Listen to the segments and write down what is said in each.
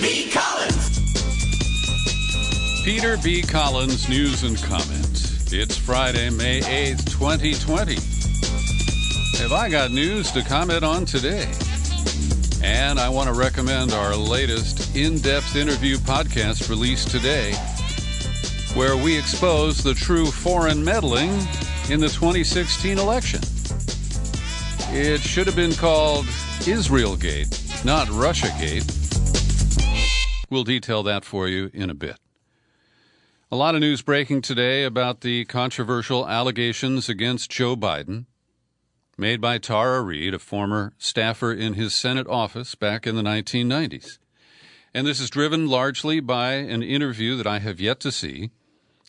B. Collins. Peter B. Collins, news and comment. It's Friday, May 8th, 2020. Have I got news to comment on today? And I want to recommend our latest in-depth interview podcast released today, where we expose the true foreign meddling in the 2016 election. It should have been called Israelgate, not Russiagate. We'll detail that for you in a bit. A lot of news breaking today about the controversial allegations against Joe Biden made by Tara Reade, a former staffer in his Senate office back in the 1990s. And this is driven largely by an interview that I have yet to see,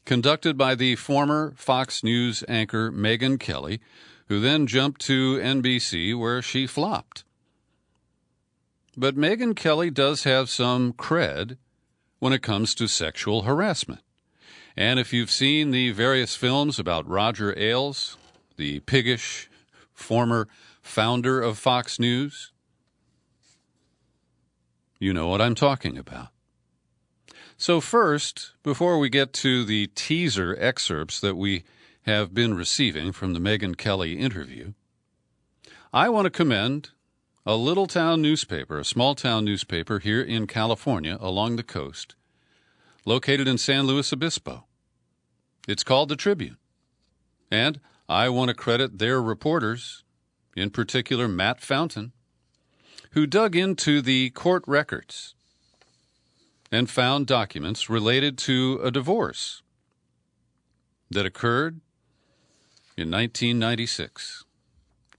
conducted by the former Fox News anchor Megyn Kelly, who then jumped to NBC where she flopped. But Megyn Kelly does have some cred when it comes to sexual harassment. And if you've seen the various films about Roger Ailes, the piggish former founder of Fox News, you know what I'm talking about. So first, before we get to the teaser excerpts that we have been receiving from the Megyn Kelly interview, I want to commend a little town newspaper, a small town newspaper here in California along the coast, located in San Luis Obispo. It's called the Tribune. And I want to credit their reporters, in particular Matt Fountain, who dug into the court records and found documents related to a divorce that occurred in 1996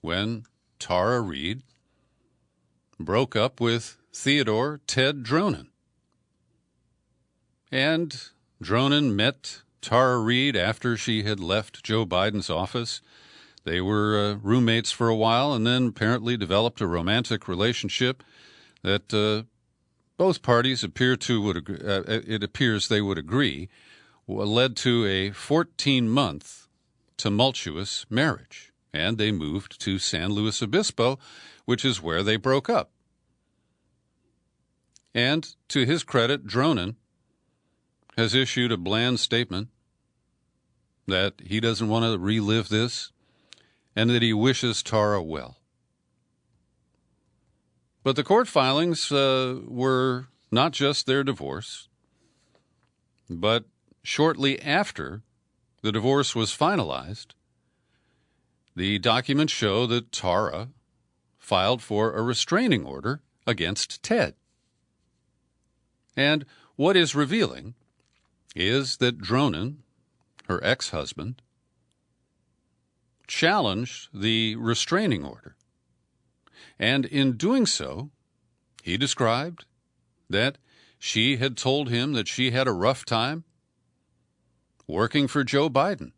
when Tara Reade broke up with Theodore Ted Dronin. And Dronin met Tara Reade after she had left Joe Biden's office. They were roommates for a while and then apparently developed a romantic relationship that both parties it appears they would agree, led to a 14-month tumultuous marriage. And they moved to San Luis Obispo, which is where they broke up. And to his credit, Dronin has issued a bland statement that he doesn't want to relive this and that he wishes Tara well. But the court filings were not just their divorce, but shortly after the divorce was finalized, the documents show that Tara filed for a restraining order against Ted. And what is revealing is that Dronin, her ex-husband, challenged the restraining order. And in doing so, he described that she had told him that she had a rough time working for Joe Biden.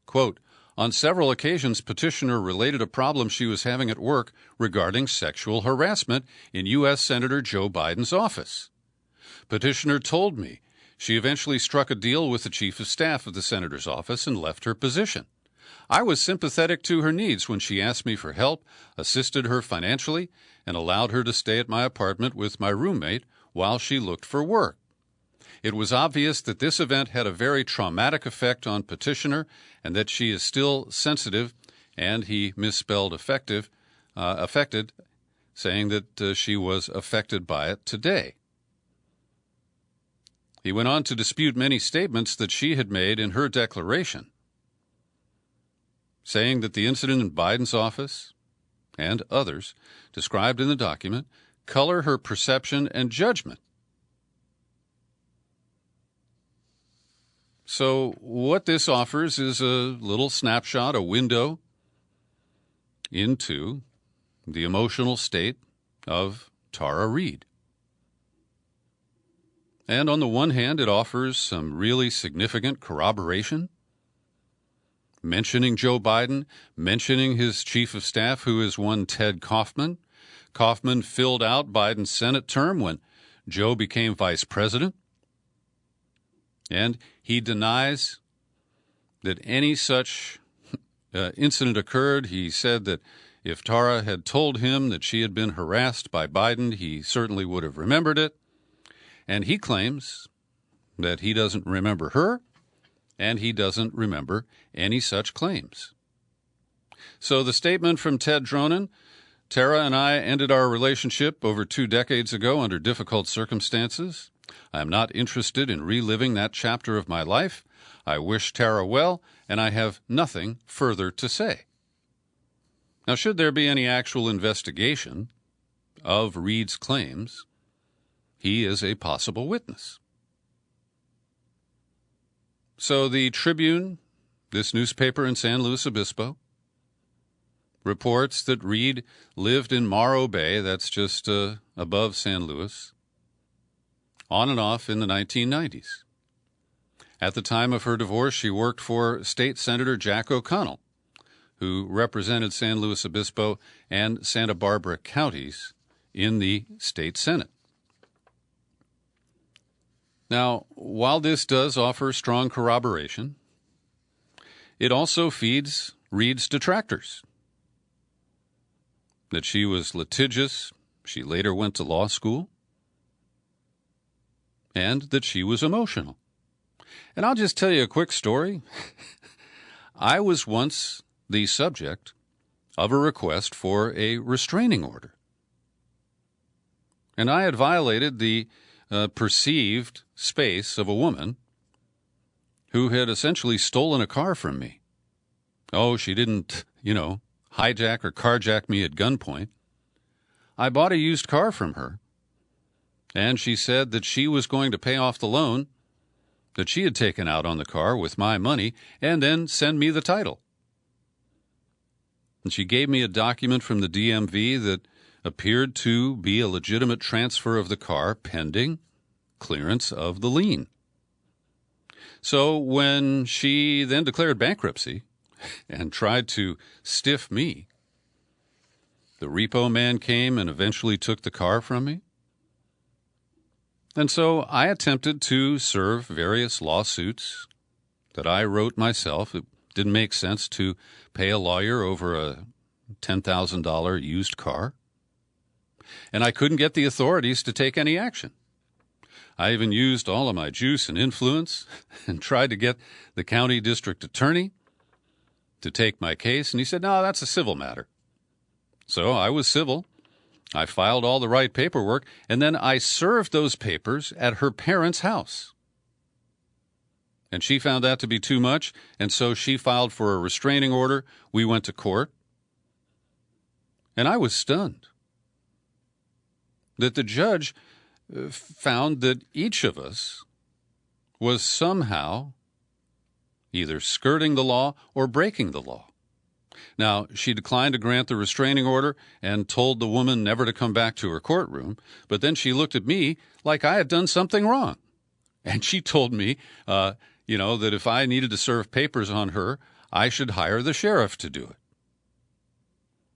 Quote, on several occasions, petitioner related a problem she was having at work regarding sexual harassment in U.S. Senator Joe Biden's office. Petitioner told me she eventually struck a deal with the chief of staff of the senator's office and left her position. I was sympathetic to her needs when she asked me for help, assisted her financially, and allowed her to stay at my apartment with my roommate while she looked for work. It was obvious that this event had a very traumatic effect on petitioner and that she is still sensitive, and he misspelled affected, saying that she was affected by it today. He went on to dispute many statements that she had made in her declaration, saying that the incident in Biden's office and others described in the document color her perception and judgment. So what this offers is a little snapshot, a window into the emotional state of Tara Reade. And on the one hand, it offers some really significant corroboration, mentioning Joe Biden, mentioning his chief of staff, who is one Ted Kaufman. Kaufman filled out Biden's Senate term when Joe became vice president. And he denies that any such incident occurred. He said that if Tara had told him that she had been harassed by Biden, he certainly would have remembered it. And he claims that he doesn't remember her, and he doesn't remember any such claims. So the statement from Ted Dronin, Tara and I ended our relationship over 2 decades ago under difficult circumstances. I am not interested in reliving that chapter of my life. I wish Tara well, and I have nothing further to say. Now, should there be any actual investigation of Reade's claims, he is a possible witness. So the Tribune, this newspaper in San Luis Obispo, reports that Reade lived in Morro Bay, that's just above San Luis, on and off in the 1990s. At the time of her divorce, she worked for State Senator Jack O'Connell, who represented San Luis Obispo and Santa Barbara counties in the state Senate. Now, while this does offer strong corroboration, it also feeds Reade's detractors. That she was litigious, she later went to law school, and that she was emotional. And I'll just tell you a quick story. I was once the subject of a request for a restraining order. And I had violated the perceived space of a woman who had essentially stolen a car from me. Oh, she didn't, hijack or carjack me at gunpoint. I bought a used car from her, and she said that she was going to pay off the loan that she had taken out on the car with my money and then send me the title. And she gave me a document from the DMV that appeared to be a legitimate transfer of the car pending clearance of the lien. So when she then declared bankruptcy and tried to stiff me, the repo man came and eventually took the car from me. And so I attempted to serve various lawsuits that I wrote myself. It didn't make sense to pay a lawyer over a $10,000 used car. And I couldn't get the authorities to take any action. I even used all of my juice and influence and tried to get the county district attorney to take my case, and he said, no, that's a civil matter. So I was civil. I filed all the right paperwork, and then I served those papers at her parents' house. And she found that to be too much, and so she filed for a restraining order. We went to court, and I was stunned that the judge found that each of us was somehow either skirting the law or breaking the law. Now, she declined to grant the restraining order and told the woman never to come back to her courtroom, but then she looked at me like I had done something wrong. And she told me, that if I needed to serve papers on her, I should hire the sheriff to do it.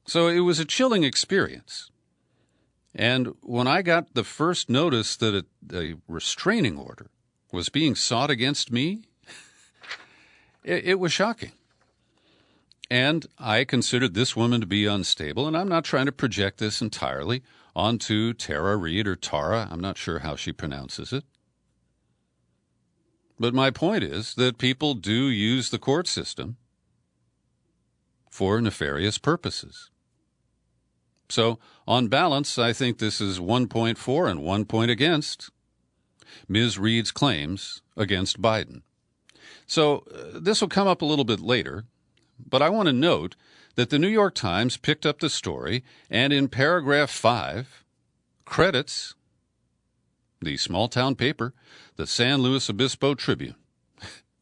So it was a chilling experience. And when I got the first notice that a restraining order was being sought against me, it was shocking. And I considered this woman to be unstable, and I'm not trying to project this entirely onto Tara Reade or Tara. I'm not sure how she pronounces it. But my point is that people do use the court system for nefarious purposes. So, on balance, I think this is 1 point for and 1 point against Ms. Reade's claims against Biden. So, this will come up a little bit later, but I want to note that the New York Times picked up the story and in paragraph 5 credits the small-town paper, the San Luis Obispo Tribune.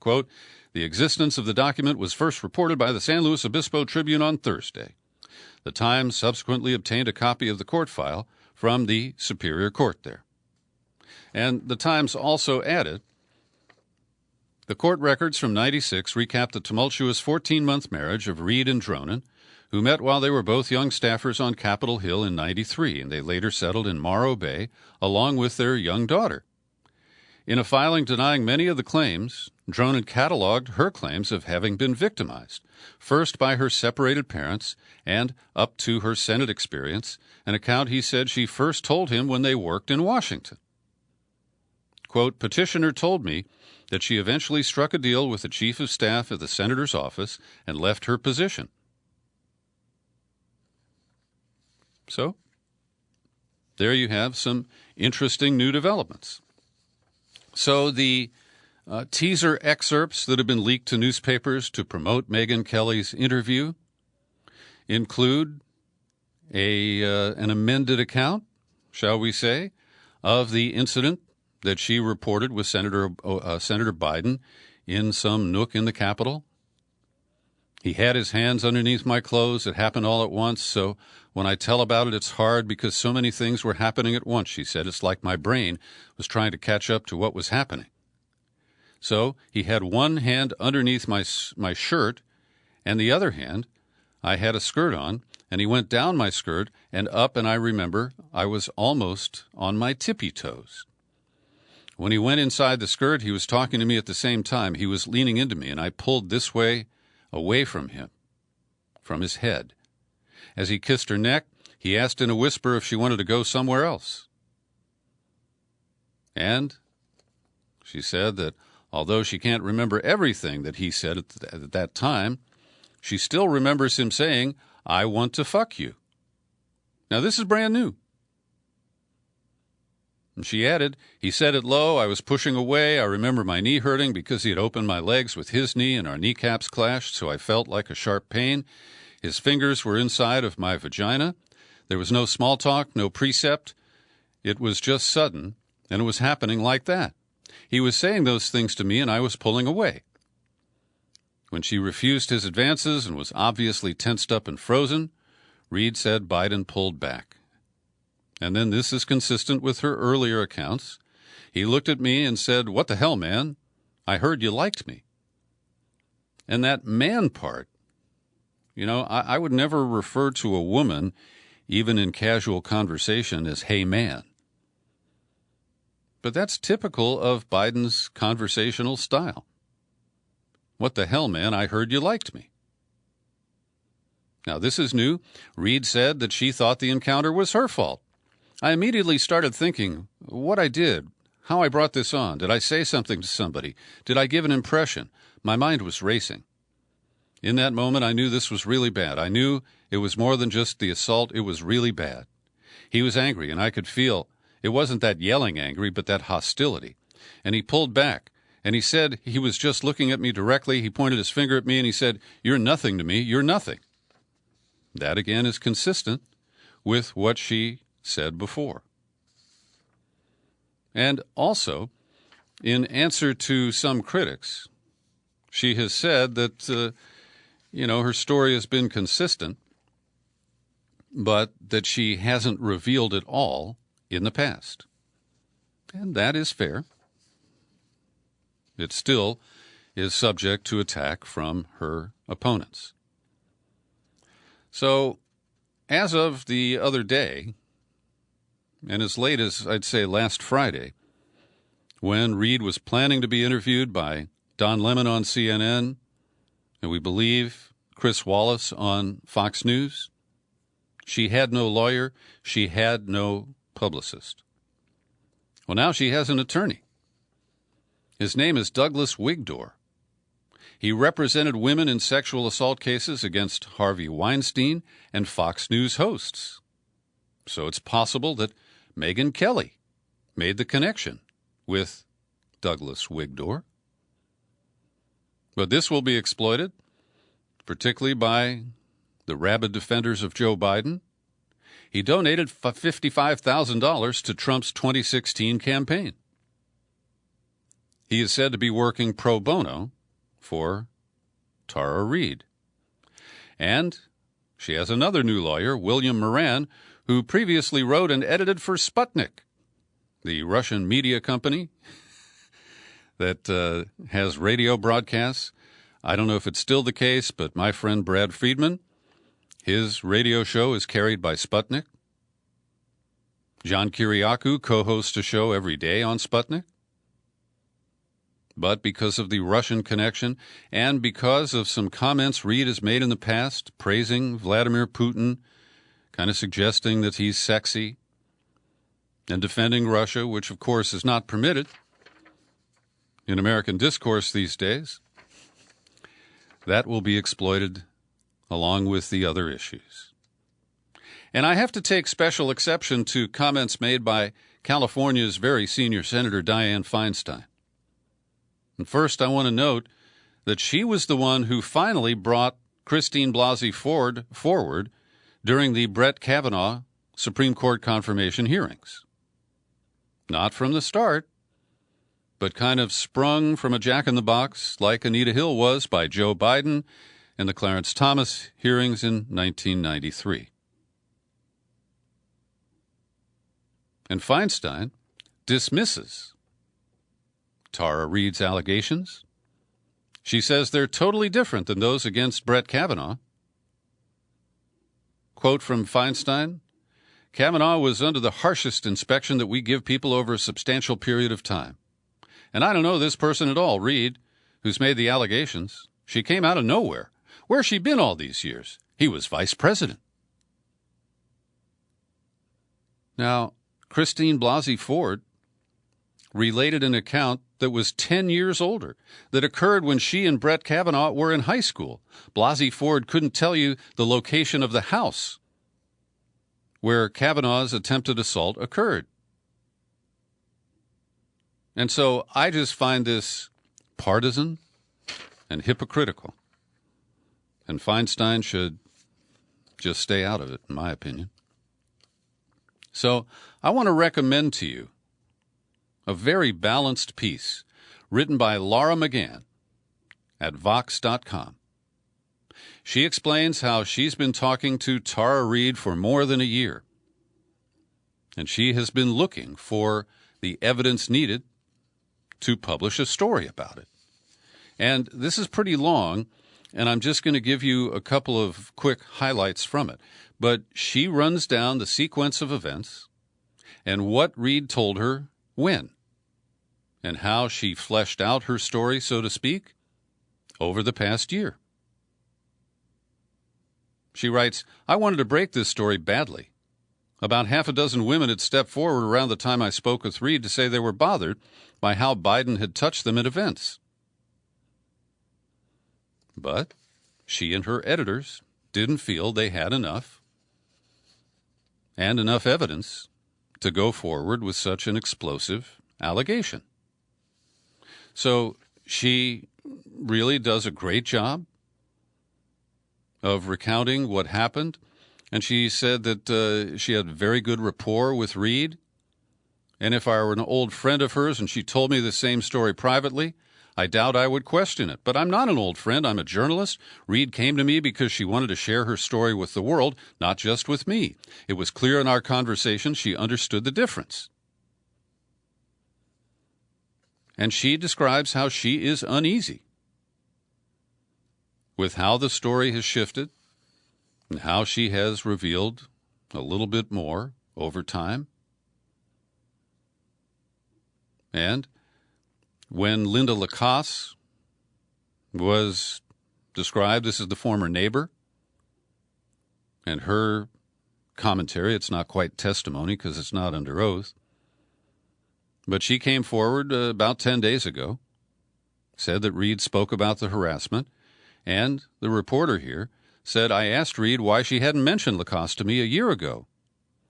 Quote, the existence of the document was first reported by the San Luis Obispo Tribune on Thursday. The Times subsequently obtained a copy of the court file from the Superior Court there. And the Times also added, the court records from 96 recap the tumultuous 14-month marriage of Reade and Dronin, who met while they were both young staffers on Capitol Hill in 93, and they later settled in Morro Bay along with their young daughter. In a filing denying many of the claims, Dronin cataloged her claims of having been victimized, first by her separated parents and up to her Senate experience, an account he said she first told him when they worked in Washington. Quote, petitioner told me that she eventually struck a deal with the chief of staff at the senator's office and left her position. So, there you have some interesting new developments. So the teaser excerpts that have been leaked to newspapers to promote Megyn Kelly's interview include an amended account, shall we say, of the incident that she reported with Senator Biden in some nook in the Capitol. He had his hands underneath my clothes. It happened all at once. So when I tell about it, it's hard because so many things were happening at once, she said. It's like my brain was trying to catch up to what was happening. So he had one hand underneath my shirt, and the other hand, I had a skirt on, and he went down my skirt and up, and I remember I was almost on my tippy toes. When he went inside the skirt, he was talking to me at the same time. He was leaning into me, and I pulled this way away from him, from his head. As he kissed her neck, he asked in a whisper if she wanted to go somewhere else. And she said that although she can't remember everything that he said at that time, she still remembers him saying, "I want to fuck you." Now, this is brand new. And she added, he said it low, I was pushing away, I remember my knee hurting because he had opened my legs with his knee and our kneecaps clashed, so I felt like a sharp pain. His fingers were inside of my vagina. There was no small talk, no precept. It was just sudden, and it was happening like that. He was saying those things to me, and I was pulling away. When she refused his advances and was obviously tensed up and frozen, Reade said Biden pulled back. And then this is consistent with her earlier accounts. He looked at me and said, "What the hell, man? I heard you liked me." And that man part, I would never refer to a woman, even in casual conversation, as "hey, man." But that's typical of Biden's conversational style. "What the hell, man? I heard you liked me." Now, this is new. Reade said that she thought the encounter was her fault. I immediately started thinking what I did, how I brought this on. Did I say something to somebody? Did I give an impression? My mind was racing. In that moment, I knew this was really bad. I knew it was more than just the assault. It was really bad. He was angry, and I could feel it wasn't that yelling angry, but that hostility. And he pulled back, and he said he was just looking at me directly. He pointed his finger at me, and he said, "You're nothing to me. You're nothing." That, again, is consistent with what she said before. And also, in answer to some critics, she has said that, her story has been consistent, but that she hasn't revealed it all in the past. And that is fair. It still is subject to attack from her opponents. So, as of the other day, and as late as, I'd say, last Friday, when Reade was planning to be interviewed by Don Lemon on CNN, and we believe Chris Wallace on Fox News, she had no lawyer, she had no publicist. Well, now she has an attorney. His name is Douglas Wigdor. He represented women in sexual assault cases against Harvey Weinstein and Fox News hosts. So it's possible that Megyn Kelly made the connection with Douglas Wigdor. But this will be exploited, particularly by the rabid defenders of Joe Biden. He donated $55,000 to Trump's 2016 campaign. He is said to be working pro bono for Tara Reade. And she has another new lawyer, William Moran, who previously wrote and edited for Sputnik, the Russian media company that has radio broadcasts. I don't know if it's still the case, but my friend Brad Friedman, his radio show is carried by Sputnik. John Kiriakou co-hosts a show every day on Sputnik. But because of the Russian connection and because of some comments Reade has made in the past praising Vladimir Putin, kind of suggesting that he's sexy, and defending Russia, which of course is not permitted, in American discourse these days, that will be exploited along with the other issues. And I have to take special exception to comments made by California's very senior Senator Dianne Feinstein. And first, I want to note that she was the one who finally brought Christine Blasey Ford forward during the Brett Kavanaugh Supreme Court confirmation hearings. Not from the start, but kind of sprung from a jack-in-the-box like Anita Hill was by Joe Biden in the Clarence Thomas hearings in 1993. And Feinstein dismisses Tara Reade's allegations. She says they're totally different than those against Brett Kavanaugh. Quote from Feinstein, "Kavanaugh was under the harshest inspection that we give people over a substantial period of time. And I don't know this person at all, Reade, who's made the allegations. She came out of nowhere. Where's she been all these years? He was vice president." Now, Christine Blasey Ford related an account that was 10 years older, that occurred when she and Brett Kavanaugh were in high school. Blasey Ford couldn't tell you the location of the house where Kavanaugh's attempted assault occurred. And so I just find this partisan and hypocritical. And Feinstein should just stay out of it, in my opinion. So I want to recommend to you a very balanced piece written by Laura Megyn at Vox.com. She explains how she's been talking to Tara Reade for more than a year, and she has been looking for the evidence needed to publish a story about it. And this is pretty long, and I'm just going to give you a couple of quick highlights from it. But she runs down the sequence of events and what Reade told her when, and how she fleshed out her story, so to speak, over the past year. She writes, "I wanted to break this story badly. About half a dozen women had stepped forward around the time I spoke with Reade to say they were bothered by how Biden had touched them at events. But she and her editors didn't feel they had enough evidence to go forward with such an explosive allegation. So she really does a great job of recounting what happened. And she said that she had very good rapport with Reade. And if I were an old friend of hers and she told me the same story privately, I doubt I would question it. But I'm not an old friend. I'm a journalist. Reade came to me because she wanted to share her story with the world, not just with me. It was clear in our conversation she understood the difference. And she describes how she is uneasy with how the story has shifted and how she has revealed a little bit more over time. And when Linda Lacasse was described, this is the former neighbor, and her commentary, it's not quite testimony because it's not under oath, but she came forward about 10 days ago, said that Reade spoke about the harassment, and the reporter here said, I asked Reade why she hadn't mentioned Lacasse to me a year ago,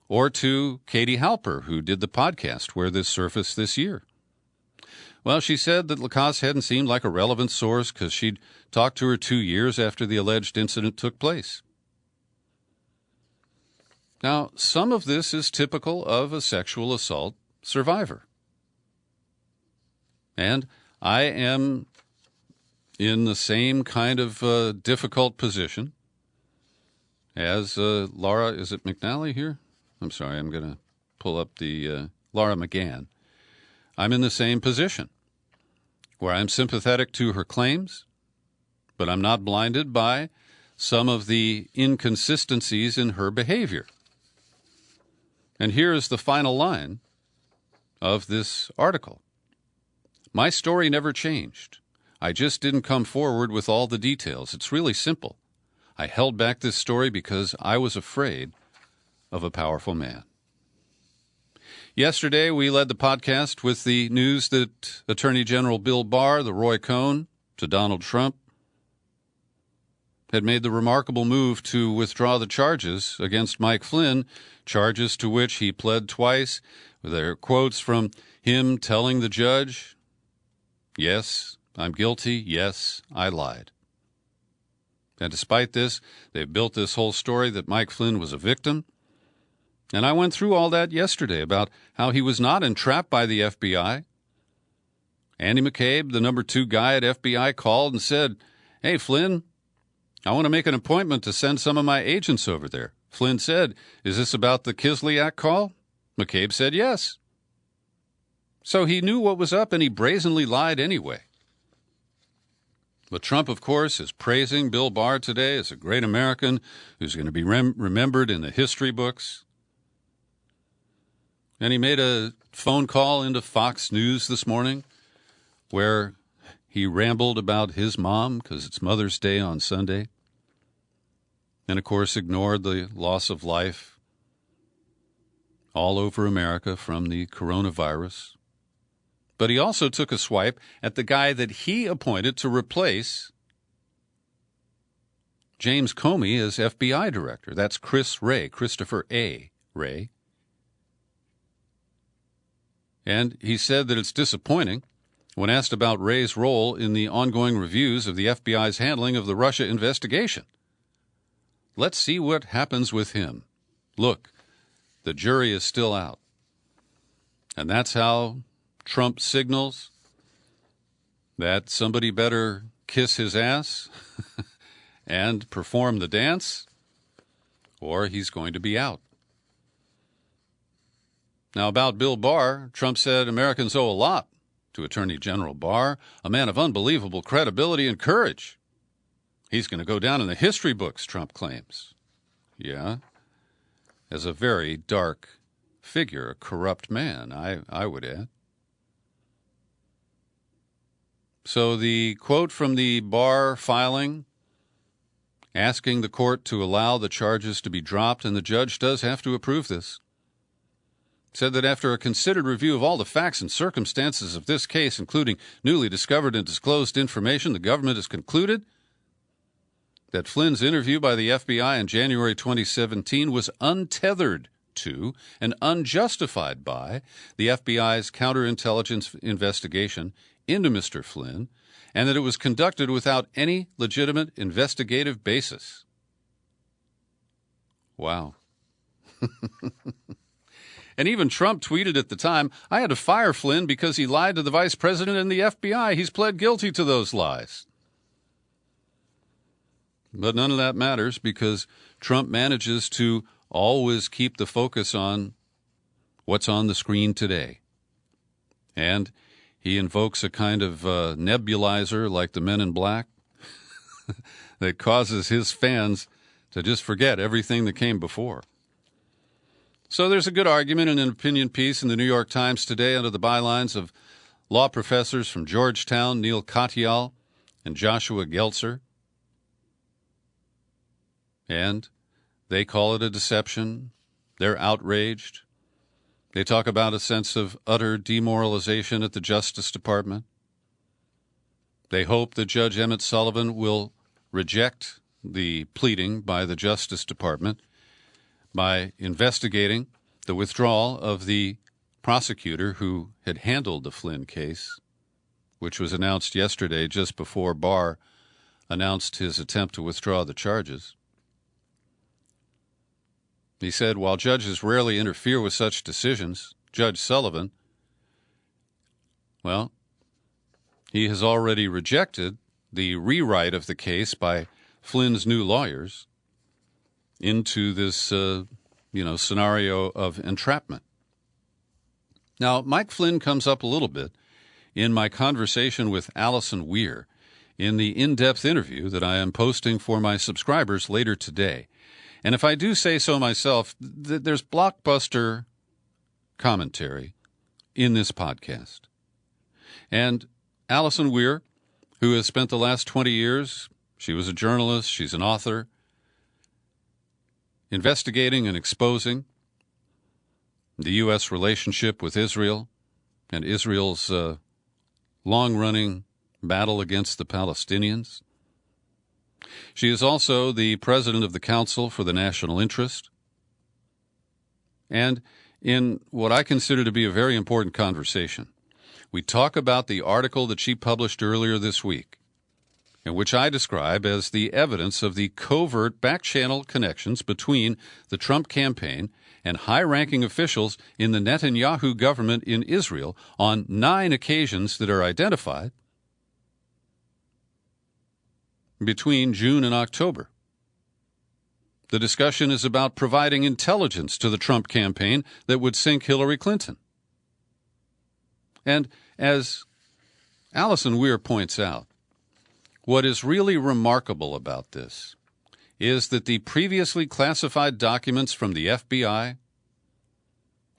or to Katie Halper, who did the podcast where this surfaced this year. Well, she said that Lacasse hadn't seemed like a relevant source because she'd talked to her 2 years after the alleged incident took place. Now, some of this is typical of a sexual assault survivor. And I am in the same kind of difficult position as Laura, is it McNally here? I'm sorry, I'm going to pull up the Laura Megyn. I'm in the same position where I'm sympathetic to her claims, but I'm not blinded by some of the inconsistencies in her behavior. And here is the final line of this article. My story never changed. I just didn't come forward with all the details. It's really simple. I held back this story because I was afraid of a powerful man. Yesterday, we led the podcast with the news that Attorney General Bill Barr, the Roy Cohn to Donald Trump, had made the remarkable move to withdraw the charges against Mike Flynn, charges to which he pled twice. There are quotes from him telling the judge, "Yes, I'm guilty. Yes, I lied." And despite this, they've built this whole story that Mike Flynn was a victim. And I went through all that yesterday about how he was not entrapped by the FBI. Andy McCabe, the number 2 guy at FBI, called and said, "Hey, Flynn, I want to make an appointment to send some of my agents over there." Flynn said, "Is this about the Kislyak call?" McCabe said yes. So he knew what was up, and he brazenly lied anyway. But Trump, of course, is praising Bill Barr today as a great American who's going to be remembered in the history books. And he made a phone call into Fox News this morning where he rambled about his mom because it's Mother's Day on Sunday. And, of course, ignored the loss of life all over America from the coronavirus. But he also took a swipe at the guy that he appointed to replace James Comey as FBI director. That's Chris Wray, Christopher A. Wray. And he said that it's disappointing when asked about Wray's role in the ongoing reviews of the FBI's handling of the Russia investigation. Let's see what happens with him. Look, the jury is still out. And that's how Trump signals that somebody better kiss his ass and perform the dance, or he's going to be out. Now, about Bill Barr, Trump said Americans owe a lot to Attorney General Barr, a man of unbelievable credibility and courage. He's going to go down in the history books, Trump claims. Yeah, as a very dark figure, a corrupt man, I would add. So the quote from the Barr filing asking the court to allow the charges to be dropped, and the judge does have to approve this, said that after a considered review of all the facts and circumstances of this case, including newly discovered and disclosed information, the government has concluded that Flynn's interview by the FBI in January 2017 was untethered to and unjustified by the FBI's counterintelligence investigation into Mr. Flynn, and that it was conducted without any legitimate investigative basis. Wow. And even Trump tweeted at the time, "I had to fire Flynn because he lied to the vice president and the FBI. He's pled guilty to those lies." But none of that matters because Trump manages to always keep the focus on what's on the screen today. And he invokes a kind of nebulizer like the Men in Black that causes his fans to just forget everything that came before. So there's a good argument in an opinion piece in the New York Times today under the bylines of law professors from Georgetown, Neil Katyal and Joshua Geltzer. And they call it a deception. They're outraged. They talk about a sense of utter demoralization at the Justice Department. They hope that Judge Emmett Sullivan will reject the pleading by the Justice Department by investigating the withdrawal of the prosecutor who had handled the Flynn case, which was announced yesterday just before Barr announced his attempt to withdraw the charges. He said, while judges rarely interfere with such decisions, Judge Sullivan, well, he has already rejected the rewrite of the case by Flynn's new lawyers into this, scenario of entrapment. Now, Mike Flynn comes up a little bit in my conversation with Allison Weir in the in-depth interview that I am posting for my subscribers later today. And if I do say so myself, there's blockbuster commentary in this podcast. And Allison Weir, who has spent the last 20 years, she was a journalist, she's an author, investigating and exposing the U.S. relationship with Israel and Israel's long-running battle against the Palestinians. She is also the president of the Council for the National Interest. And in what I consider to be a very important conversation, we talk about the article that she published earlier this week, in which I describe as the evidence of the covert back-channel connections between the Trump campaign and high-ranking officials in the Netanyahu government in Israel on 9 occasions that are identified between June and October. The discussion is about providing intelligence to the Trump campaign that would sink Hillary Clinton. And as Alison Weir points out, what is really remarkable about this is that the previously classified documents from the FBI,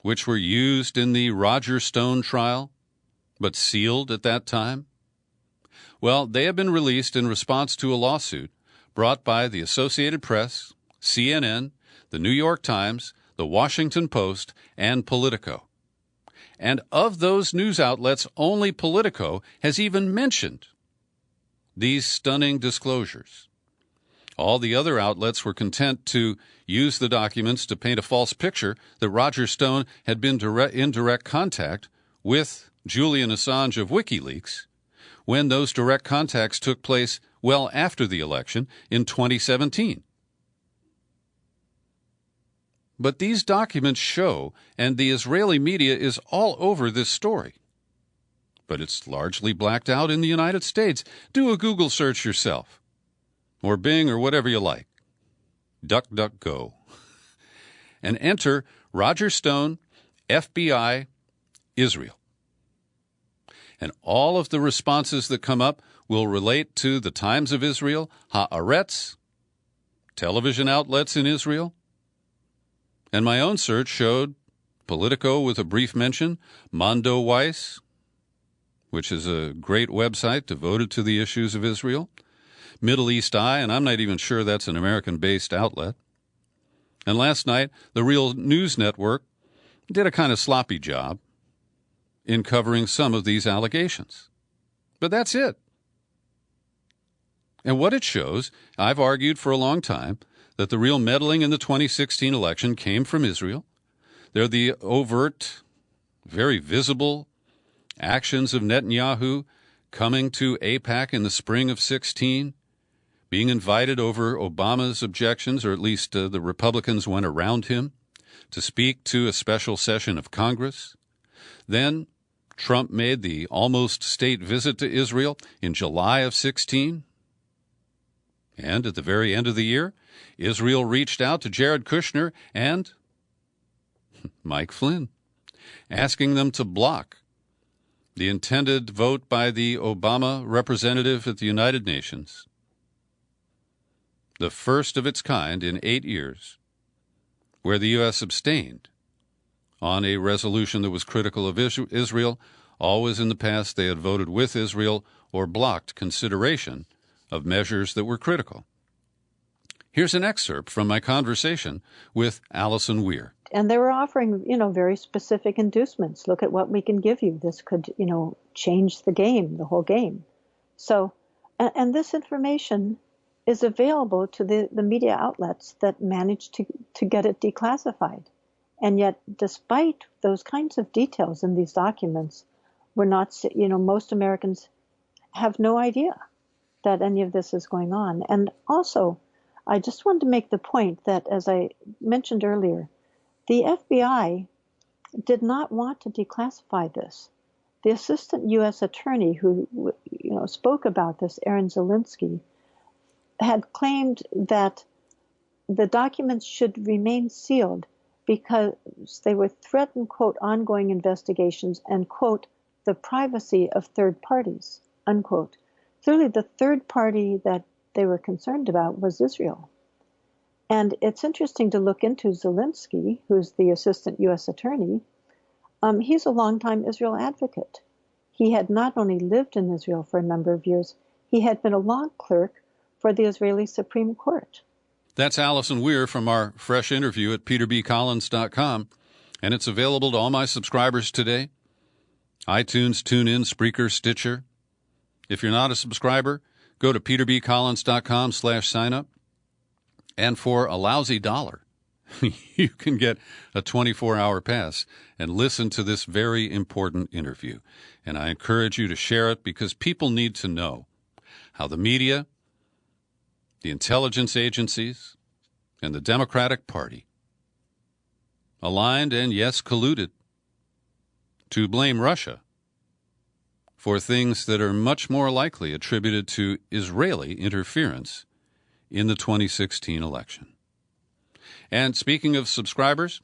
which were used in the Roger Stone trial, but sealed at that time, well, they have been released in response to a lawsuit brought by the Associated Press, CNN, the New York Times, the Washington Post, and Politico. And of those news outlets, only Politico has even mentioned these stunning disclosures. All the other outlets were content to use the documents to paint a false picture that Roger Stone had been in direct contact with Julian Assange of WikiLeaks when those direct contacts took place well after the election in 2017. But these documents show, and the Israeli media is all over this story, but it's largely blacked out in the United States. Do a Google search yourself, or Bing, or whatever you like. DuckDuckGo. And enter Roger Stone, FBI, Israel. And all of the responses that come up will relate to the Times of Israel, Haaretz, television outlets in Israel. And my own search showed Politico with a brief mention, Mondo Weiss, which is a great website devoted to the issues of Israel, Middle East Eye, and I'm not even sure that's an American-based outlet. And last night, the Real News Network did a kind of sloppy job in covering some of these allegations. But that's it. And what it shows, I've argued for a long time, that the real meddling in the 2016 election came from Israel. They're the overt, very visible actions of Netanyahu coming to AIPAC in the spring of 16, being invited over Obama's objections, or at least the Republicans went around him, to speak to a special session of Congress. Then Trump made the almost state visit to Israel in July of 16. And at the very end of the year, Israel reached out to Jared Kushner and Mike Flynn, asking them to block the intended vote by the Obama representative at the United Nations, the first of its kind in 8 years, where the U.S. abstained on a resolution that was critical of Israel. Always in the past, they had voted with Israel or blocked consideration of measures that were critical. Here's an excerpt from my conversation with Alison Weir. And they were offering, very specific inducements. Look at what we can give you. This could, change the game, the whole game. So, and this information is available to the media outlets that managed to get it declassified. And yet, despite those kinds of details in these documents, we're not, most Americans have no idea that any of this is going on. And also, I just wanted to make the point that, as I mentioned earlier, the FBI did not want to declassify this. The assistant U.S. attorney who spoke about this, Aaron Zelinsky, had claimed that the documents should remain sealed because they would threaten, quote, ongoing investigations and, quote, the privacy of third parties, unquote. Clearly, the third party that they were concerned about was Israel. And it's interesting to look into Zelinsky, who's the assistant U.S. attorney. He's a longtime Israel advocate. He had not only lived in Israel for a number of years, he had been a law clerk for the Israeli Supreme Court. That's Alison Weir from our fresh interview at peterbcollins.com. And it's available to all my subscribers today. iTunes, TuneIn, Spreaker, Stitcher. If you're not a subscriber, go to peterbccollins.com/signup. And for a lousy $1, you can get a 24-hour pass and listen to this very important interview. And I encourage you to share it because people need to know how the media, the intelligence agencies, and the Democratic Party aligned and, yes, colluded to blame Russia for things that are much more likely attributed to Israeli interference in the 2016 election. And speaking of subscribers,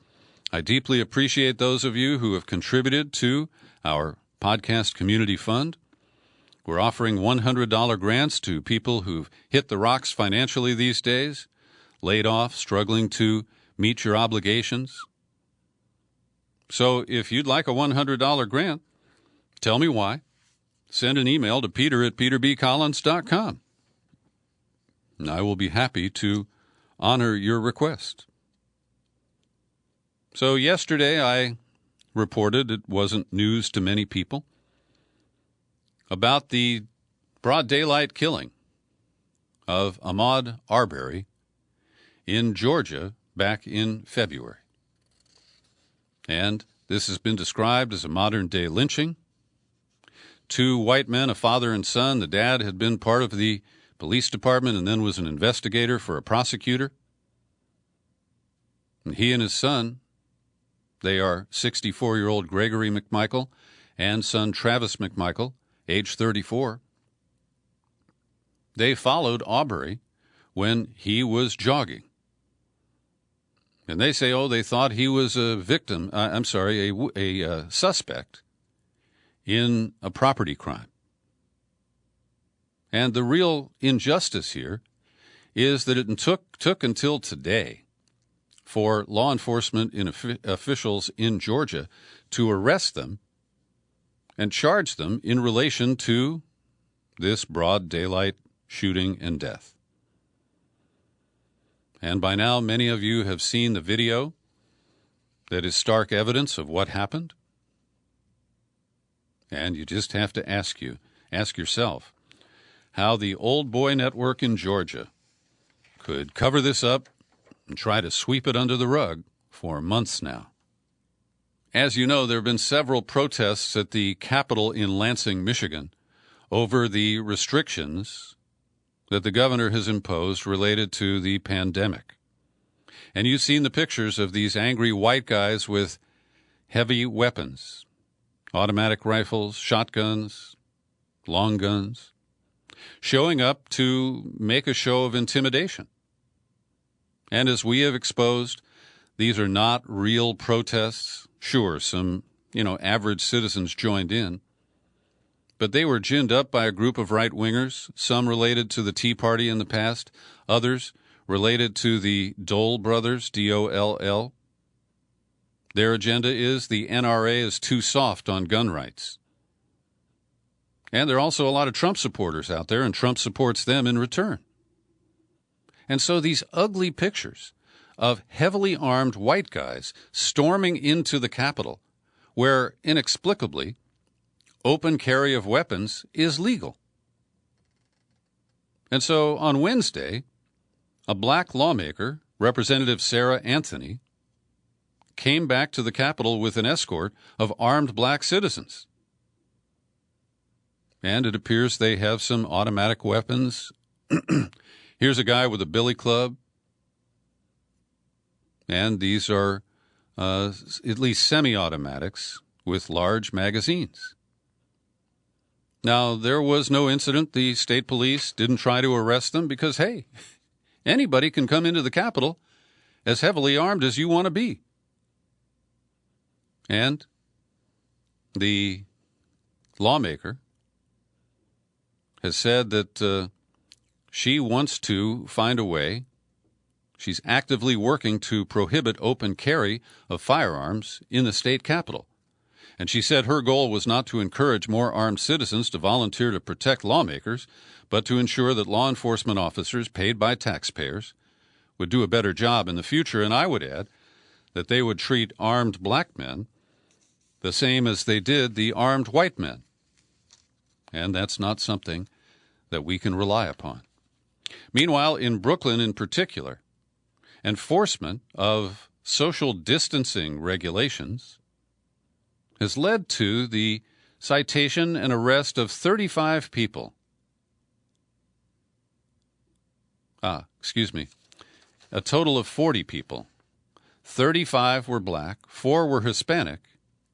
I deeply appreciate those of you who have contributed to our podcast community fund. We're offering $100 grants to people who've hit the rocks financially these days, laid off, struggling to meet your obligations. So if you'd like a $100 grant, tell me why. Send an email to peter@peterbccollins.com. And I will be happy to honor your request. So yesterday I reported, it wasn't news to many people, about the broad daylight killing of Ahmaud Arbery in Georgia back in February. And this has been described as a modern-day lynching. 2 white men, a father and son. The dad had been part of the police department and then was an investigator for a prosecutor. And he and his son, they are 64-year-old Gregory McMichael and son Travis McMichael, age 34. They followed Arbery when he was jogging. And they say, they thought he was a victim, a suspect in a property crime. And the real injustice here is that it took until today for law enforcement officials in Georgia to arrest them and charge them in relation to this broad daylight shooting and death. And by now, many of you have seen the video that is stark evidence of what happened. And you just have to ask yourself, how the Old Boy Network in Georgia could cover this up and try to sweep it under the rug for months now. As you know, there have been several protests at the Capitol in Lansing, Michigan, over the restrictions that the governor has imposed related to the pandemic. And you've seen the pictures of these angry white guys with heavy weapons, automatic rifles, shotguns, long guns, showing up to make a show of intimidation. And as we have exposed, these are not real protests. Sure, some, average citizens joined in, but they were ginned up by a group of right-wingers, some related to the Tea Party in the past, others related to the Dole brothers, D-O-L-L. Their agenda is the NRA is too soft on gun rights. And there are also a lot of Trump supporters out there, and Trump supports them in return. And so these ugly pictures of heavily armed white guys storming into the Capitol, where inexplicably open carry of weapons is legal. And so on Wednesday, a black lawmaker, Representative Sarah Anthony, came back to the Capitol with an escort of armed black citizens. And it appears they have some automatic weapons. Here's a guy with a billy club. And these are at least semi-automatics with large magazines. Now, there was no incident. The state police didn't try to arrest them because, hey, anybody can come into the Capitol as heavily armed as you want to be. And the lawmaker has said that she wants to find a way. She's actively working to prohibit open carry of firearms in the state capitol. And she said her goal was not to encourage more armed citizens to volunteer to protect lawmakers, but to ensure that law enforcement officers paid by taxpayers would do a better job in the future. And I would add that they would treat armed black men the same as they did the armed white men. And that's not something that we can rely upon. Meanwhile, in Brooklyn in particular, enforcement of social distancing regulations has led to the citation and arrest of 35 people. A total of 40 people. 35 were black, 4 were Hispanic,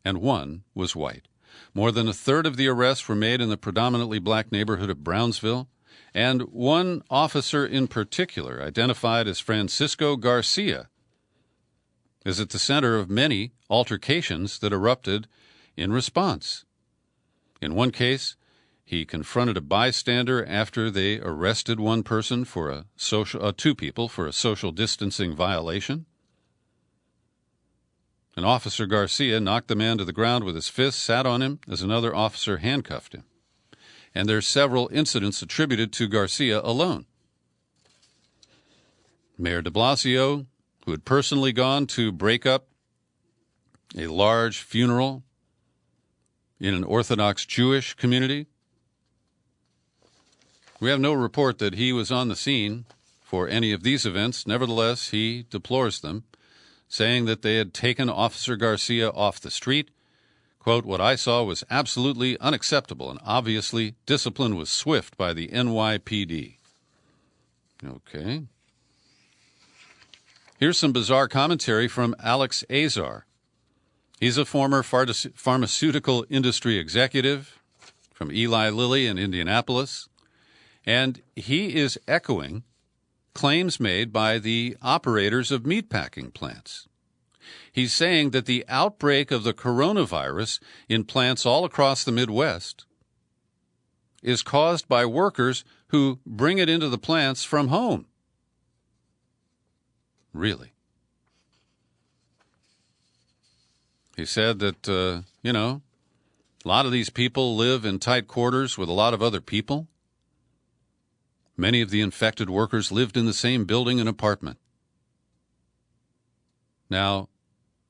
and 1 was white. More than a third of the arrests were made in the predominantly black neighborhood of Brownsville, and one officer in particular, identified as Francisco Garcia, is at the center of many altercations that erupted in response. In one case, he confronted a bystander after they arrested one person for two people for a social distancing violation. An Officer Garcia knocked the man to the ground with his fist, sat on him as another officer handcuffed him. And there's several incidents attributed to Garcia alone. Mayor de Blasio, who had personally gone to break up a large funeral in an Orthodox Jewish community, we have no report that he was on the scene for any of these events. Nevertheless, he deplores them, saying that they had taken Officer Garcia off the street. Quote, "What I saw was absolutely unacceptable, and obviously discipline was swift by the NYPD." Okay. Here's some bizarre commentary from Alex Azar. He's a former pharmaceutical industry executive from Eli Lilly in Indianapolis, and he is echoing claims made by the operators of meatpacking plants. He's saying that the outbreak of the coronavirus in plants all across the Midwest is caused by workers who bring it into the plants from home. Really? He said that, a lot of these people live in tight quarters with a lot of other people. Many of the infected workers lived in the same building and apartment. Now,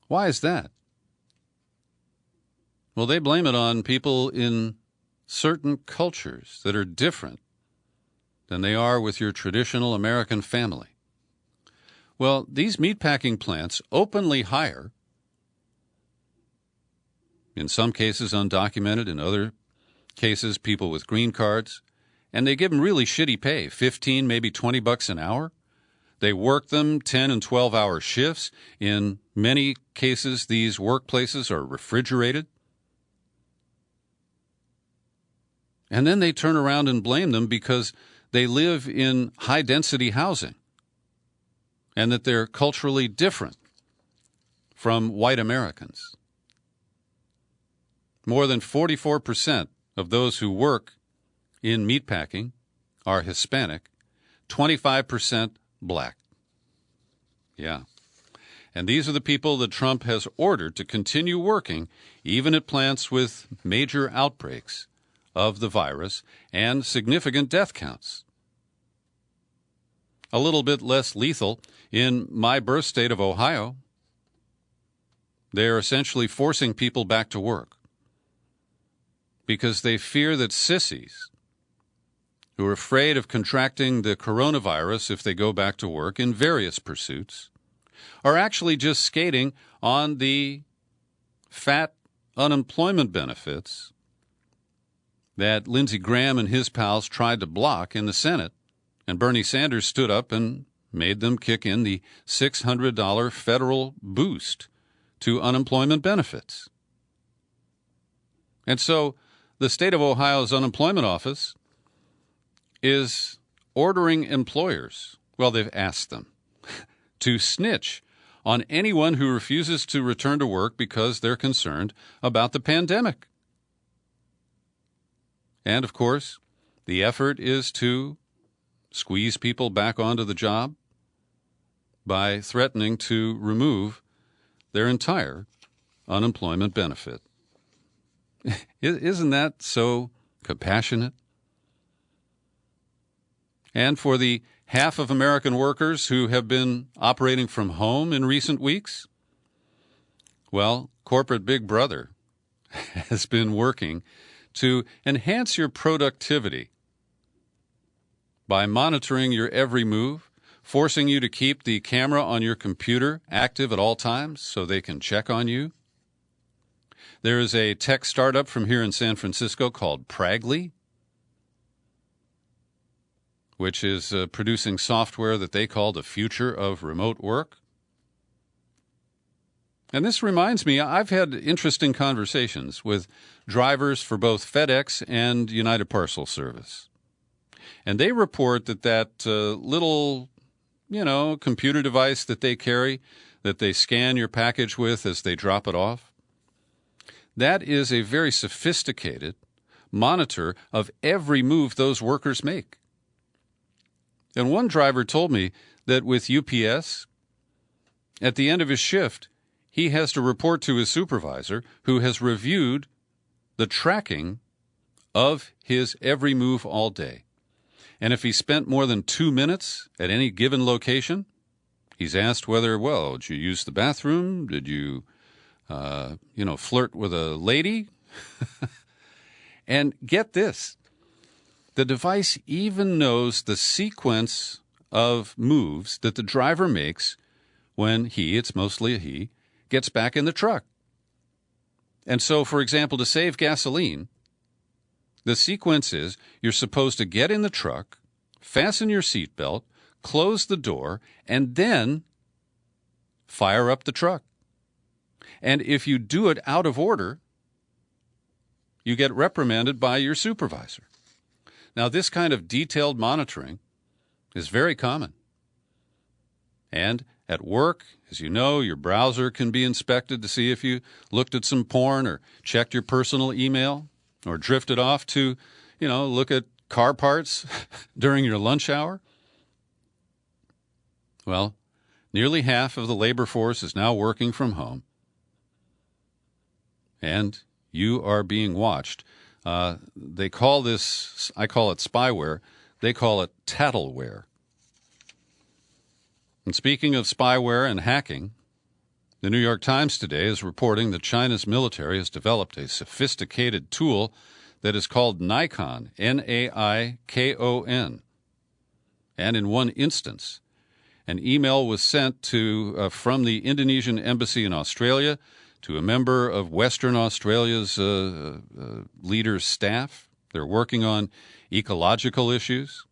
why is that? Well, they blame it on people in certain cultures that are different than they are with your traditional American family. Well, these meatpacking plants openly hire, in some cases undocumented, in other cases people with green cards, and they give them really shitty pay, 15, maybe $20 an hour. They work them 10 and 12-hour shifts. In many cases, these workplaces are refrigerated. And then they turn around and blame them because they live in high-density housing and that they're culturally different from white Americans. More than 44% of those who work in meatpacking are Hispanic, 25% black. Yeah. And these are the people that Trump has ordered to continue working, even at plants with major outbreaks of the virus and significant death counts. A little bit less lethal in my birth state of Ohio. They're essentially forcing people back to work because they fear that sissies who are afraid of contracting the coronavirus if they go back to work in various pursuits are actually just skating on the fat unemployment benefits that Lindsey Graham and his pals tried to block in the Senate, and Bernie Sanders stood up and made them kick in the $600 federal boost to unemployment benefits. And so the state of Ohio's unemployment office is ordering employers, well, they've asked them, to snitch on anyone who refuses to return to work because they're concerned about the pandemic. And, of course, the effort is to squeeze people back onto the job by threatening to remove their entire unemployment benefit. Isn't that so compassionate? And for the half of American workers who have been operating from home in recent weeks, Well, corporate Big Brother has been working to enhance your productivity by monitoring your every move, forcing you to keep the camera on your computer active at all times so they can check on you. There is a tech startup from here in San Francisco called Pragly, which is producing software that they call the future of remote work. And this reminds me, I've had interesting conversations with drivers for both FedEx and United Parcel Service. And they report that little, computer device that they carry, that they scan your package with as they drop it off, that is a very sophisticated monitor of every move those workers make. And one driver told me that with UPS, at the end of his shift, he has to report to his supervisor, who has reviewed the tracking of his every move all day. And if he spent more than 2 minutes at any given location, he's asked whether, did you use the bathroom? Did you, flirt with a lady? And get this, the device even knows the sequence of moves that the driver makes when it's mostly a he, gets back in the truck. And so, for example, to save gasoline, the sequence is you're supposed to get in the truck, fasten your seatbelt, close the door, and then fire up the truck. And if you do it out of order, you get reprimanded by your supervisor. Now, this kind of detailed monitoring is very common. And at work, as you know, your browser can be inspected to see if you looked at some porn or checked your personal email or drifted off to, look at car parts during your lunch hour. Well, nearly half of the labor force is now working from home. And you are being watched. They call this, I call it spyware, they call it tattleware. And speaking of spyware and hacking, the New York Times today is reporting that China's military has developed a sophisticated tool that is called Nikon, Naikon. And in one instance, an email was sent from the Indonesian embassy in Australia to a member of Western Australia's leader's staff. They're working on ecological issues.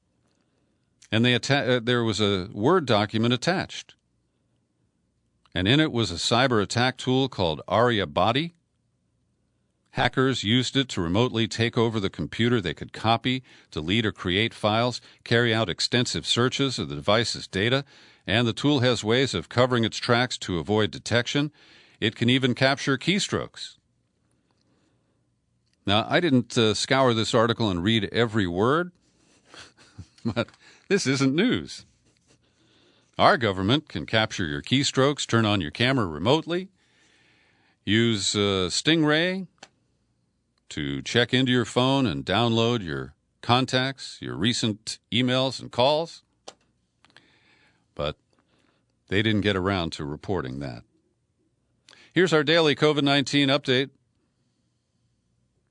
And there was a Word document attached. And in it was a cyber attack tool called Aryabhati. Hackers used it to remotely take over the computer. They could copy, delete, or create files, carry out extensive searches of the device's data, and the tool has ways of covering its tracks to avoid detection. It can even capture keystrokes. Now, I didn't scour this article and read every word, but this isn't news. Our government can capture your keystrokes, turn on your camera remotely, use Stingray to check into your phone and download your contacts, your recent emails and calls. But they didn't get around to reporting that. Here's our daily COVID-19 update,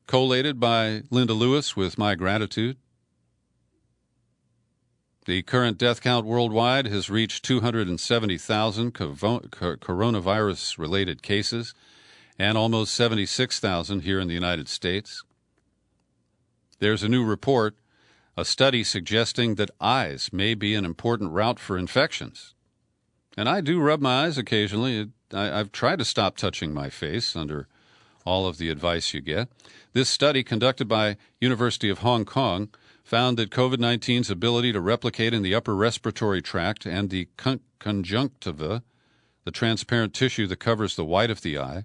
collated by Linda Lewis with my gratitude. The current death count worldwide has reached 270,000 coronavirus-related cases and almost 76,000 here in the United States. There's a new report, a study suggesting that eyes may be an important route for infections. And I do rub my eyes occasionally. I've tried to stop touching my face under all of the advice you get. This study, conducted by University of Hong Kong, found that COVID-19's ability to replicate in the upper respiratory tract and the conjunctiva, the transparent tissue that covers the white of the eye,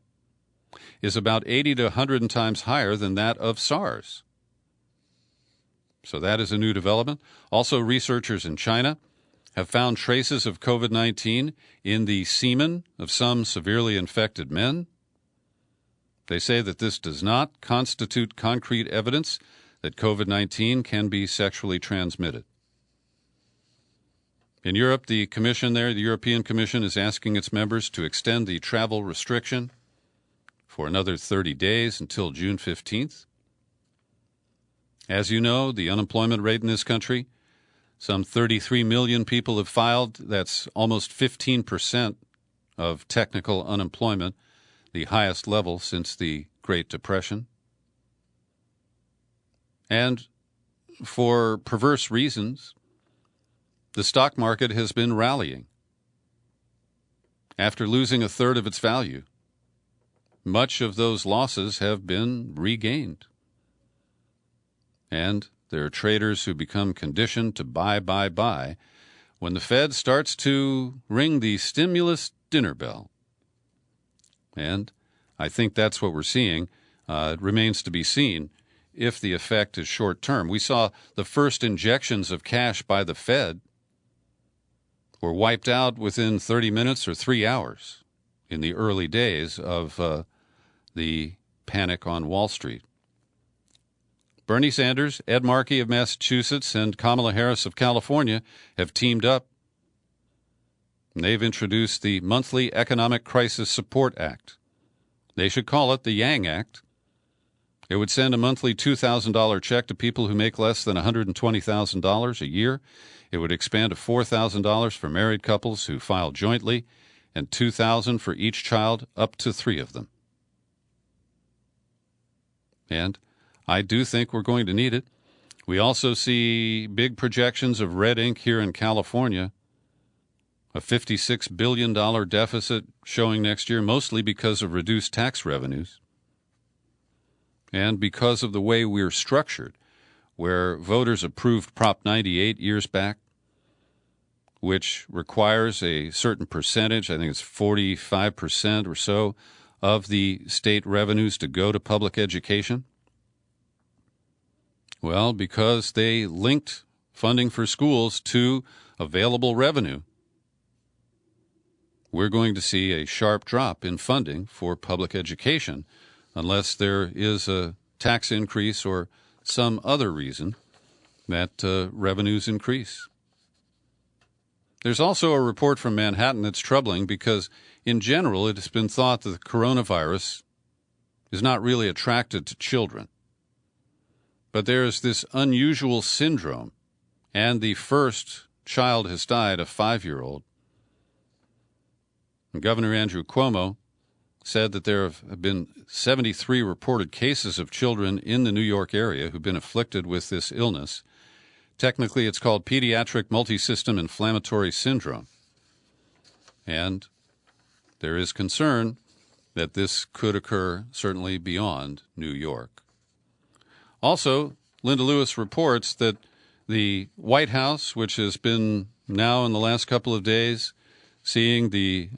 is about 80 to 100 times higher than that of SARS. So that is a new development. Also, researchers in China have found traces of COVID-19 in the semen of some severely infected men. They say that this does not constitute concrete evidence that COVID-19 can be sexually transmitted. In Europe, the European Commission is asking its members to extend the travel restriction for another 30 days until June 15th. As you know, the unemployment rate in this country, some 33 million people have filed. That's almost 15% of technical unemployment, the highest level since the Great Depression. And for perverse reasons, the stock market has been rallying. After losing a third of its value, much of those losses have been regained. And there are traders who become conditioned to buy when the Fed starts to ring the stimulus dinner bell. And I think that's what we're seeing. It remains to be seen if the effect is short-term. We saw the first injections of cash by the Fed were wiped out within 30 minutes or 3 hours in the early days of the panic on Wall Street. Bernie Sanders, Ed Markey of Massachusetts, and Kamala Harris of California have teamed up. They've introduced the Monthly Economic Crisis Support Act. They should call it the Yang Act. It would send a monthly $2,000 check to people who make less than $120,000 a year. It would expand to $4,000 for married couples who file jointly and $2,000 for each child, up to 3 of them. And I do think we're going to need it. We also see big projections of red ink here in California, a $56 billion deficit showing next year, mostly because of reduced tax revenues and because of the way we're structured, where voters approved Prop 98 years back, which requires a certain percentage, I think it's 45% or so, of the state revenues to go to public education. Well, because they linked funding for schools to available revenue, we're going to see a sharp drop in funding for public education unless there is a tax increase or some other reason that revenues increase. There's also a report from Manhattan that's troubling because, in general, it has been thought that the coronavirus is not really attracted to children. But there's this unusual syndrome, and the first child has died, a 5-year-old. And Governor Andrew Cuomo said that there have been 73 reported cases of children in the New York area who've been afflicted with this illness. Technically, it's called pediatric multisystem inflammatory syndrome. And there is concern that this could occur certainly beyond New York. Also, Linda Lewis reports that the White House, which has been now in the last couple of days seeing the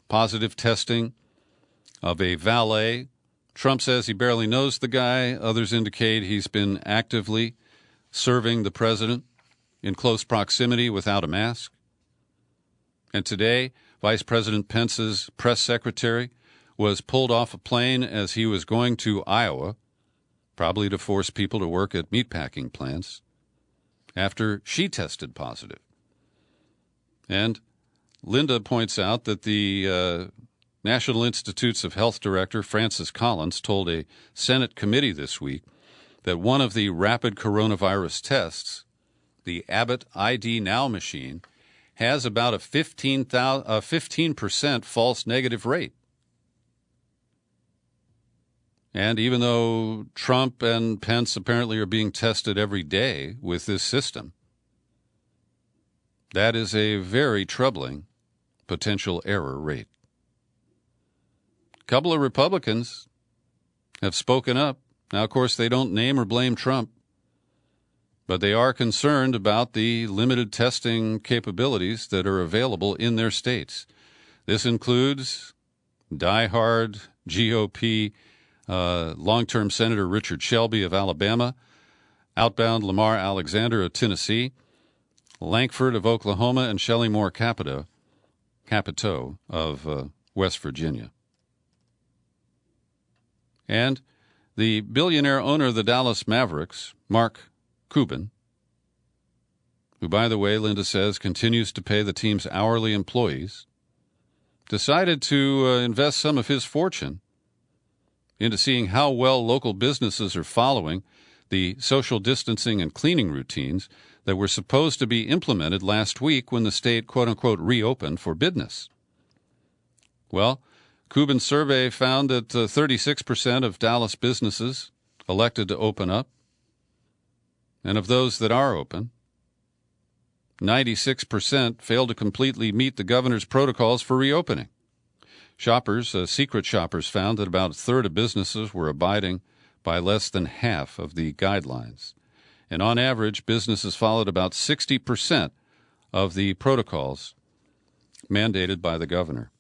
positive testing of a valet, Trump says he barely knows the guy. Others indicate he's been actively serving the president in close proximity without a mask. And today, Vice President Pence's press secretary was pulled off a plane as he was going to Iowa, probably to force people to work at meatpacking plants, after she tested positive. And Linda points out that the National Institutes of Health Director Francis Collins told a Senate committee this week that one of the rapid coronavirus tests, the Abbott ID Now machine, has about a 15% false negative rate. And even though Trump and Pence apparently are being tested every day with this system, that is a very troubling potential error rate. A couple of Republicans have spoken up. Now, of course, they don't name or blame Trump, but they are concerned about the limited testing capabilities that are available in their states. This includes diehard GOP long-term Senator Richard Shelby of Alabama, outbound Lamar Alexander of Tennessee, Lankford of Oklahoma, and Shelley Moore Capito of West Virginia. And the billionaire owner of the Dallas Mavericks, Mark Cuban, who, by the way, Linda says, continues to pay the team's hourly employees, decided to invest some of his fortune into seeing how well local businesses are following the social distancing and cleaning routines that were supposed to be implemented last week when the state, quote-unquote, reopened for business. Well, Cuban's survey found that 36% of Dallas businesses elected to open up, and of those that are open, 96% failed to completely meet the governor's protocols for reopening. Secret shoppers found that about a third of businesses were abiding by less than half of the guidelines. And on average, businesses followed about 60% of the protocols mandated by the governor.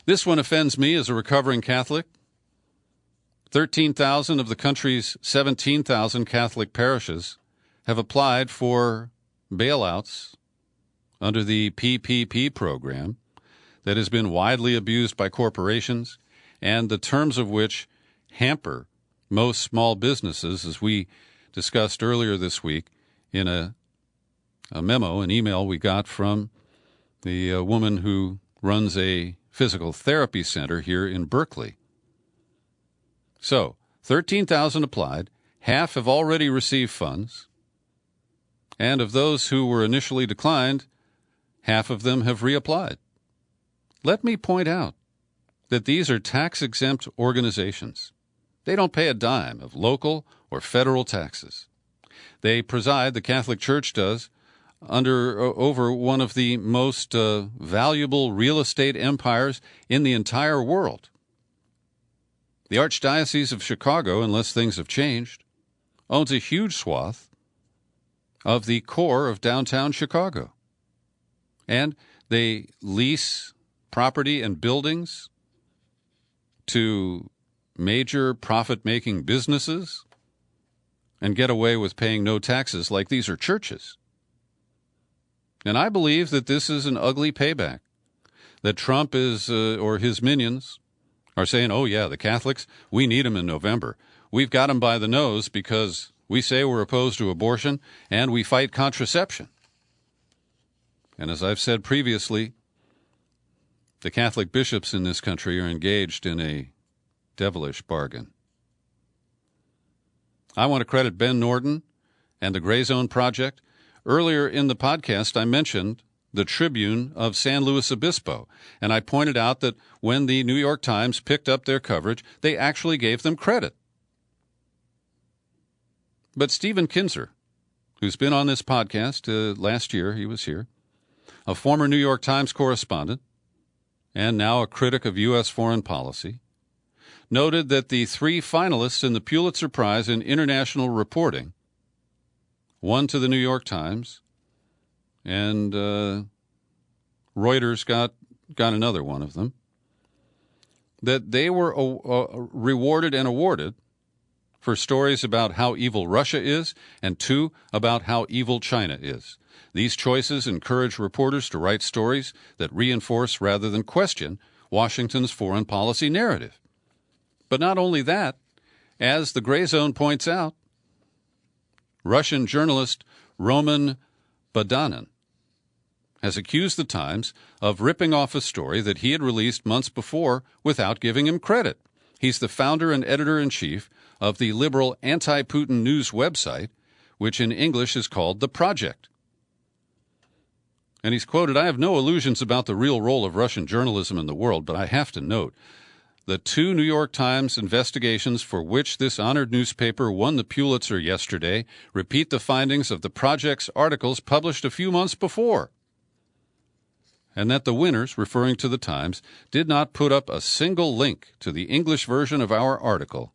This one offends me as a recovering Catholic. 13,000 of the country's 17,000 Catholic parishes have applied for bailouts under the PPP program that has been widely abused by corporations and the terms of which hamper most small businesses, as we discussed earlier this week in an email we got from the woman who runs a physical therapy center here in Berkeley. So, 13,000 applied, half have already received funds, and of those who were initially declined, half of them have reapplied. Let me point out that these are tax-exempt organizations. They don't pay a dime of local or federal taxes. They preside, the Catholic Church does, over one of the most valuable real estate empires in the entire world. The Archdiocese of Chicago, unless things have changed, owns a huge swath of the core of downtown Chicago. And they lease property and buildings to major profit-making businesses and get away with paying no taxes like these are churches. And I believe that this is an ugly payback, that Trump is, or his minions, are saying, oh, yeah, the Catholics, we need them in November. We've got them by the nose because we say we're opposed to abortion and we fight contraception. And as I've said previously, the Catholic bishops in this country are engaged in a devilish bargain. I want to credit Ben Norton and the Gray Zone Project. Earlier in the podcast, I mentioned the Tribune of San Luis Obispo, and I pointed out that when the New York Times picked up their coverage, they actually gave them credit. But Stephen Kinzer, who's been on this podcast last year, he was here, a former New York Times correspondent and now a critic of U.S. foreign policy, noted that the three finalists in the Pulitzer Prize in International Reporting, one to the New York Times, and Reuters got another one of them, that they were rewarded and awarded for stories about how evil Russia is, and two, about how evil China is. These choices encourage reporters to write stories that reinforce rather than question Washington's foreign policy narrative. But not only that, as the Gray Zone points out, Russian journalist Roman Badanin has accused the Times of ripping off a story that he had released months before without giving him credit. He's the founder and editor-in-chief of the liberal anti-Putin news website, which in English is called The Project. And he's quoted, "I have no illusions about the real role of Russian journalism in the world, but I have to note the two New York Times investigations for which this honored newspaper won the Pulitzer yesterday repeat the findings of the Project's articles published a few months before, and that the winners, referring to the Times, did not put up a single link to the English version of our article."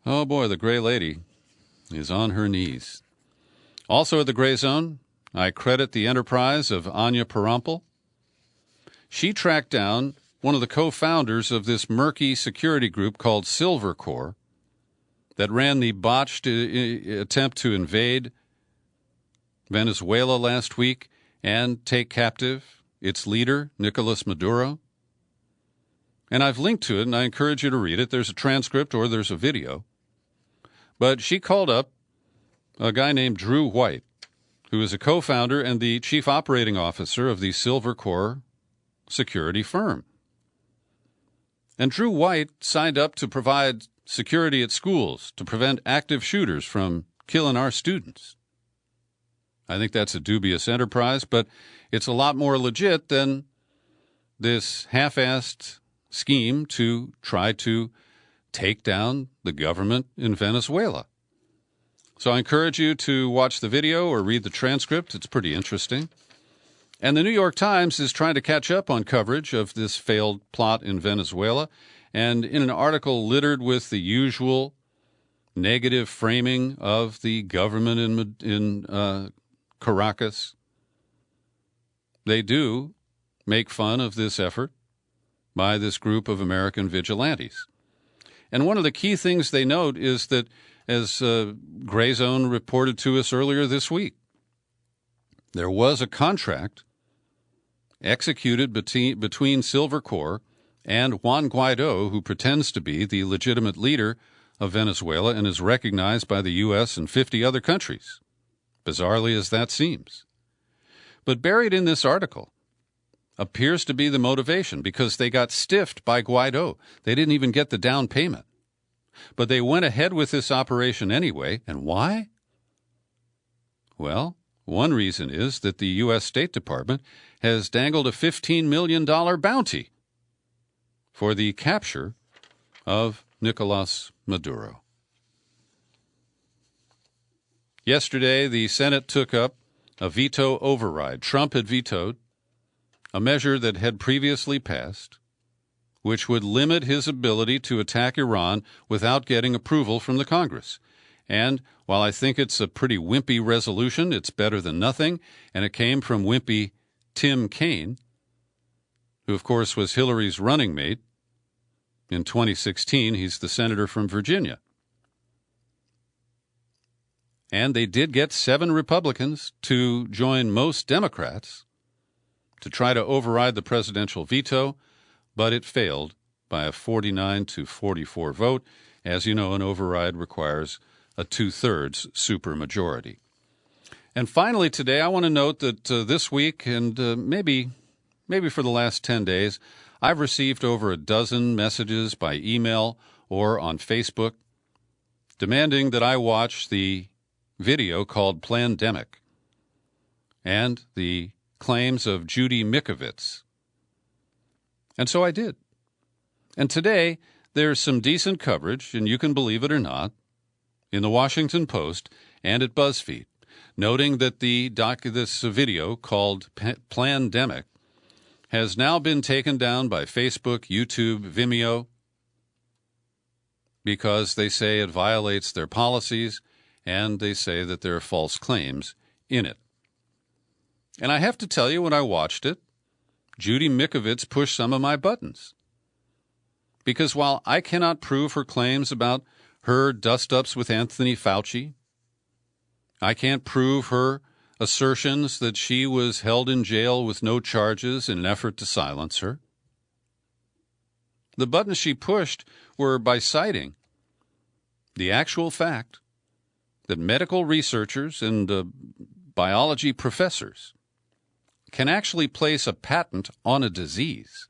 Oh boy, the Gray Lady is on her knees. Also at the Gray Zone, I credit the enterprise of Anya Parampil. She tracked down one of the co-founders of this murky security group called Silver Corps that ran the botched attempt to invade Venezuela last week and take captive its leader, Nicolas Maduro. And I've linked to it, and I encourage you to read it. There's a transcript or there's a video. But she called up a guy named Drew White, who is a co-founder and the chief operating officer of the Silver Corps security firm. And Drew White signed up to provide security at schools to prevent active shooters from killing our students. I think that's a dubious enterprise, but it's a lot more legit than this half-assed scheme to try to take down the government in Venezuela. So I encourage you to watch the video or read the transcript. It's pretty interesting. And the New York Times is trying to catch up on coverage of this failed plot in Venezuela. And in an article littered with the usual negative framing of the government in Caracas, they do make fun of this effort by this group of American vigilantes. And one of the key things they note is that, as Gray Zone reported to us earlier this week, there was a contract executed between Silver Corps and Juan Guaido, who pretends to be the legitimate leader of Venezuela and is recognized by the U.S. and 50 other countries, bizarrely as that seems. But buried in this article appears to be the motivation, because they got stiffed by Guaido. They didn't even get the down payment. But they went ahead with this operation anyway. And why? Well, one reason is that the U.S. State Department has dangled a $15 million bounty for the capture of Nicolas Maduro. Yesterday, the Senate took up a veto override. Trump had vetoed a measure that had previously passed, which would limit his ability to attack Iran without getting approval from the Congress. And while I think it's a pretty wimpy resolution, it's better than nothing, and it came from wimpy Tim Kaine, who, of course, was Hillary's running mate in 2016. He's the senator from Virginia. And they did get 7 Republicans to join most Democrats to try to override the presidential veto, but it failed by a 49-44 vote. As you know, an override requires a 2/3 supermajority. And finally today, I want to note that this week and maybe for the last 10 days, I've received over a dozen messages by email or on Facebook demanding that I watch the video called Plandemic and the claims of Judy Mikovits. And so I did. And today, there's some decent coverage, and you can believe it or not, in the Washington Post and at BuzzFeed, noting that this video called Plandemic has now been taken down by Facebook, YouTube, Vimeo, because they say it violates their policies, and they say that there are false claims in it. And I have to tell you, when I watched it, Judy Mikovits pushed some of my buttons. Because while I cannot prove her claims about her dust-ups with Anthony Fauci, I can't prove her assertions that she was held in jail with no charges in an effort to silence her. The buttons she pushed were by citing the actual fact that medical researchers and biology professors can actually place a patent on a disease,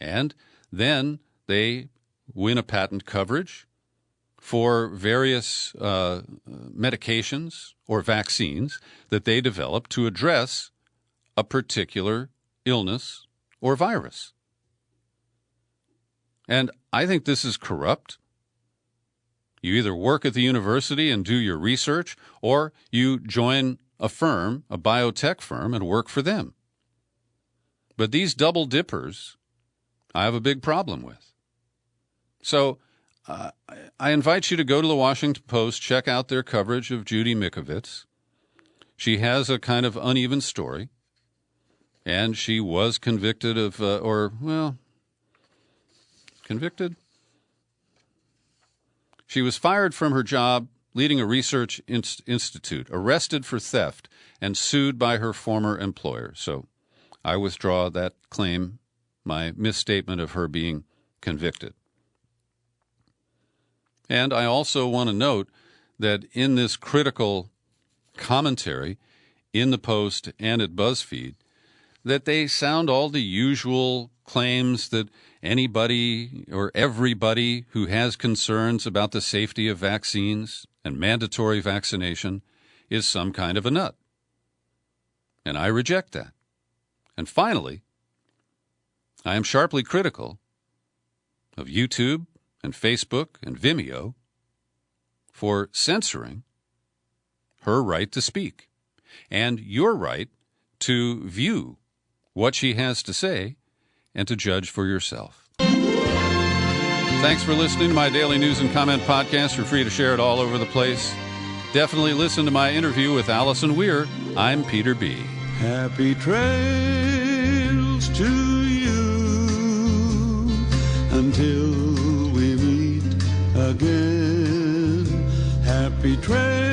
and then they win a patent coverage for various medications or vaccines that they develop to address a particular illness or virus. And I think this is corrupt. You either work at the university and do your research, or you join a firm, a biotech firm, and work for them. But these double dippers, I have a big problem with. So I invite you to go to the Washington Post, check out their coverage of Judy Mikovits. She has a kind of uneven story, and she was convicted of, convicted? She was fired from her job leading a research institute, arrested for theft, and sued by her former employer. So I withdraw that claim, my misstatement of her being convicted. And I also want to note that in this critical commentary in the Post and at BuzzFeed, that they sound all the usual claims that anybody or everybody who has concerns about the safety of vaccines and mandatory vaccination is some kind of a nut. And I reject that. And finally, I am sharply critical of YouTube and Facebook and Vimeo for censoring her right to speak and your right to view what she has to say and to judge for yourself. Thanks for listening to my daily news and comment podcast. You're free to share it all over the place. Definitely listen to my interview with Allison Weir. I'm Peter B. Happy trails to you until we meet again. Happy trails.